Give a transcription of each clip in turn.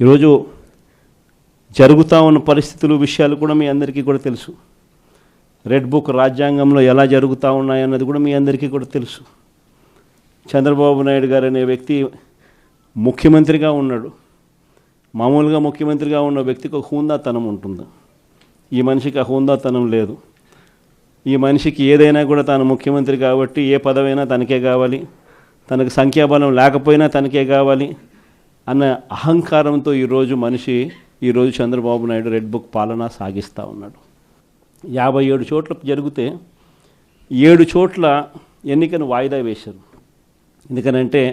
ఈరోజు జరుగుతూ ఉన్న పరిస్థితులు విషయాలు కూడా మీ అందరికీ కూడా తెలుసు. రెడ్ బుక్ రాజ్యాంగంలో ఎలా జరుగుతూ ఉన్నాయన్నది కూడా మీ అందరికీ కూడా తెలుసు. చంద్రబాబు నాయుడు గారు అనే వ్యక్తి ముఖ్యమంత్రిగా ఉన్నాడు. మామూలుగా ముఖ్యమంత్రిగా ఉన్న వ్యక్తికి ఒక హుందాతనం ఉంటుంది. ఈ మనిషికి ఆ హుందాతనం లేదు. ఈ మనిషికి ఏదైనా కూడా తాను ముఖ్యమంత్రి కాబట్టి ఏ పదవైనా తనకే కావాలి, తనకు సంఖ్యాబలం లేకపోయినా తనకే కావాలి అన్న అహంకారంతో ఈరోజు చంద్రబాబు నాయుడు రెడ్ బుక్ పాలన సాగిస్తూ ఉన్నాడు. 57 చోట్ల జరిగితే 7 చోట్ల ఎన్నికను వాయిదా వేశారు. ఎందుకనంటే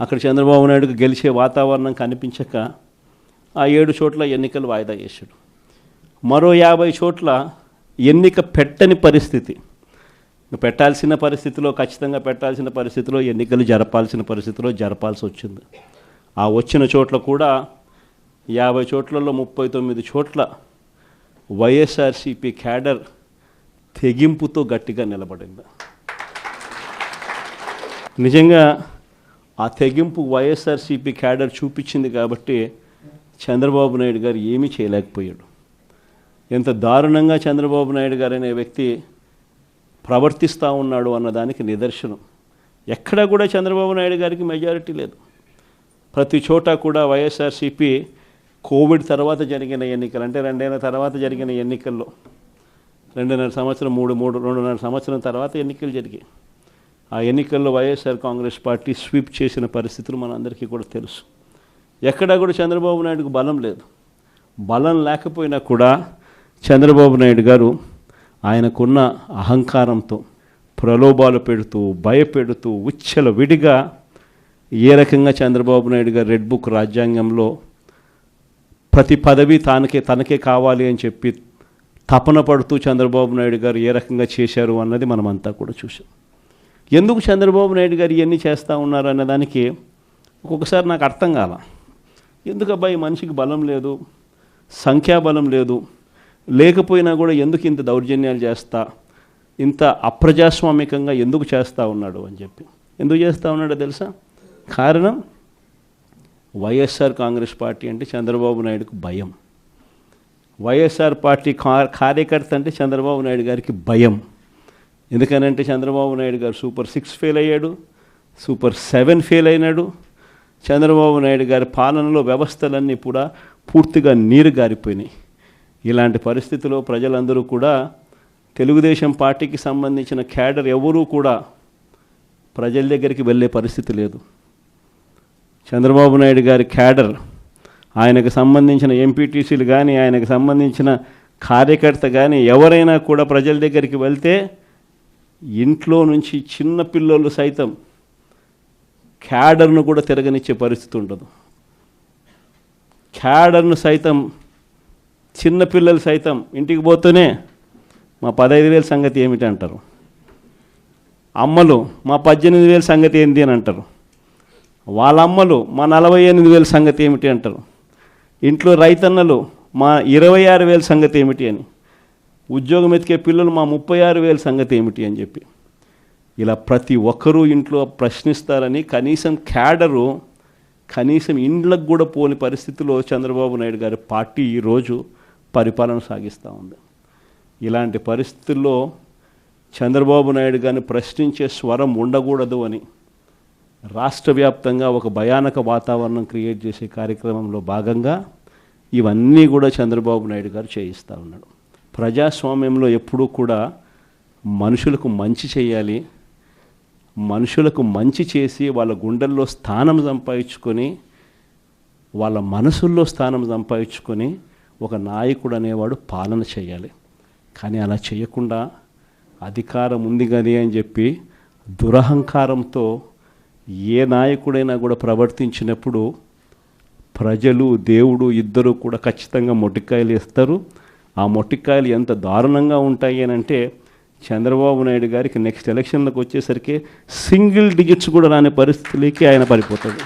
అక్కడ చంద్రబాబు నాయుడుకు గెలిచే వాతావరణం కనిపించక ఆ 7 చోట్ల ఎన్నికలు వాయిదా వేశాడు. మరో 50 చోట్ల ఎన్నిక పెట్టని పరిస్థితి, పెట్టాల్సిన పరిస్థితిలో ఖచ్చితంగా పెట్టాల్సిన పరిస్థితిలో ఎన్నికలు జరపాల్సిన పరిస్థితిలో జరపాల్సి వచ్చింది. ఆ వచ్చిన చోట్ల కూడా 50 చోట్లలో 39 చోట్ల వైఎస్ఆర్సీపీ క్యాడర్ తెగింపుతో గట్టిగా నిలబడింది. నిజంగా ఆ తెగింపు వైఎస్ఆర్సీపీ క్యాడర్ చూపించింది కాబట్టి చంద్రబాబు నాయుడు గారు ఏమీ చేయలేకపోయాడు. ఎంత దారుణంగా చంద్రబాబు నాయుడు గారు అనే వ్యక్తి ప్రవర్తిస్తూ ఉన్నాడు అన్నదానికి నిదర్శనం. ఎక్కడా కూడా చంద్రబాబు నాయుడు గారికి మెజారిటీ లేదు. ప్రతి చోట కూడా వైఎస్ఆర్సీపీ కోవిడ్ తర్వాత జరిగిన ఎన్నికలు, అంటే 2 ఏళ్ల తర్వాత జరిగిన ఎన్నికల్లో 2.5 సంవత్సరం 2.5 సంవత్సరం తర్వాత ఎన్నికలు జరిగాయి. ఆ ఎన్నికల్లో వైఎస్ఆర్ కాంగ్రెస్ పార్టీ స్వీప్ చేసిన పరిస్థితులు మనందరికీ కూడా తెలుసు. ఎక్కడా కూడా చంద్రబాబు నాయుడుకు బలం లేదు. బలం లేకపోయినా కూడా చంద్రబాబు నాయుడు గారు ఆయనకున్న అహంకారంతో ప్రలోభాలు పెడుతూ భయపెడుతూ విడిగా ఏ రకంగా చంద్రబాబు నాయుడు గారు రెడ్ బుక్ రాజ్యాంగంలో ప్రతి పదవి తనకే కావాలి అని చెప్పి తపన పడుతూ చంద్రబాబు నాయుడు గారు ఏ రకంగా చేశారు అన్నది మనమంతా కూడా చూసాం. ఎందుకు చంద్రబాబు నాయుడు గారు ఇవన్నీ చేస్తూ ఉన్నారు అన్నదానికి ఒక్కొక్కసారి నాకు అర్థం కాల. ఎందుకు అబ్బాయి మనిషికి బలం లేదు, సంఖ్యాబలం లేదు, లేకపోయినా కూడా ఎందుకు ఇంత దౌర్జన్యాలు చేస్తా, ఇంత అప్రజాస్వామికంగా ఎందుకు చేస్తూ ఉన్నాడు అని చెప్పి. ఎందుకు చేస్తూ ఉన్నాడో తెలుసా? కారణం వైఎస్ఆర్ కాంగ్రెస్ పార్టీ అంటే చంద్రబాబు నాయుడుకు భయం. వైఎస్ఆర్ పార్టీ కార్యకర్త అంటే చంద్రబాబు నాయుడు గారికి భయం. ఎందుకనంటే చంద్రబాబు నాయుడు గారు సూపర్ 6 ఫెయిల్ అయ్యాడు, సూపర్ 7 ఫెయిల్ అయినాడు. చంద్రబాబు నాయుడు గారి పాలనలో వ్యవస్థలన్నీ కూడా పూర్తిగా నీరు గారిపోయినాయి. ఇలాంటి పరిస్థితుల్లో ప్రజలందరూ కూడా తెలుగుదేశం పార్టీకి సంబంధించిన క్యాడర్ ఎవరూ కూడా ప్రజల దగ్గరికి వెళ్ళే పరిస్థితి లేదు. చంద్రబాబు నాయుడు గారి క్యాడర్, ఆయనకు సంబంధించిన ఎంపీటీసీలు కానీ, ఆయనకు సంబంధించిన కార్యకర్త కానీ ఎవరైనా కూడా ప్రజల దగ్గరికి వెళ్తే ఇంట్లో నుంచి చిన్న పిల్లలు సైతం క్యాడర్ను కూడా తిరగనిచ్చే పరిస్థితి ఉండదు. క్యాడర్ను సైతం, చిన్నపిల్లలు సైతం ఇంటికి పోతూనే మా 15,000 సంగతి ఏమిటి అంటారు. అమ్మలు మా 18,000 సంగతి ఏంటి అని అంటారు. వాళ్ళ అమ్మలు మా 48,000 సంగతి ఏమిటి అంటారు. ఇంట్లో రైతన్నలు మా 26,000 సంగతి ఏమిటి అని, ఉద్యోగం ఎతికే పిల్లలు మా 36,000 సంగతి ఏమిటి అని చెప్పి ఇలా ప్రతి ఒక్కరూ ఇంట్లో ప్రశ్నిస్తారని కనీసం క్యాడరు కనీసం ఇండ్లకు కూడా పోని పరిస్థితిలో చంద్రబాబు నాయుడు గారి పార్టీ ఈరోజు పరిపాలన సాగిస్తూ ఉంది. ఇలాంటి పరిస్థితుల్లో చంద్రబాబు నాయుడు గారిని ప్రశ్నించే స్వరం ఉండకూడదు అని రాష్ట్ర వ్యాప్తంగా ఒక భయానక వాతావరణం క్రియేట్ చేసే కార్యక్రమంలో భాగంగా ఇవన్నీ కూడా చంద్రబాబు నాయుడు గారు చేయిస్తూ ఉన్నాడు. ప్రజాస్వామ్యంలో ఎప్పుడూ కూడా మనుషులకు మంచి చేయాలి, మనుషులకు మంచి చేసి వాళ్ళ గుండెల్లో స్థానం సంపాదించుకొని, వాళ్ళ మనసుల్లో స్థానం సంపాదించుకొని ఒక నాయకుడు అనేవాడు పాలన చేయాలి. కానీ అలా చేయకుండా అధికారం ఉంది కానీ అని చెప్పి దురహంకారంతో ఏ నాయకుడైనా కూడా ప్రవర్తించినప్పుడు ప్రజలు దేవుడు ఇద్దరు కూడా ఖచ్చితంగా మొట్టికాయలు ఇస్తారు. ఆ మొట్టికాయలు ఎంత దారుణంగా ఉంటాయి అని అంటే చంద్రబాబు నాయుడు గారికి నెక్స్ట్ ఎలక్షన్లకు వచ్చేసరికి సింగిల్ డిజిట్స్ కూడా రాని పరిస్థితులకి ఆయన పడిపోతాడు.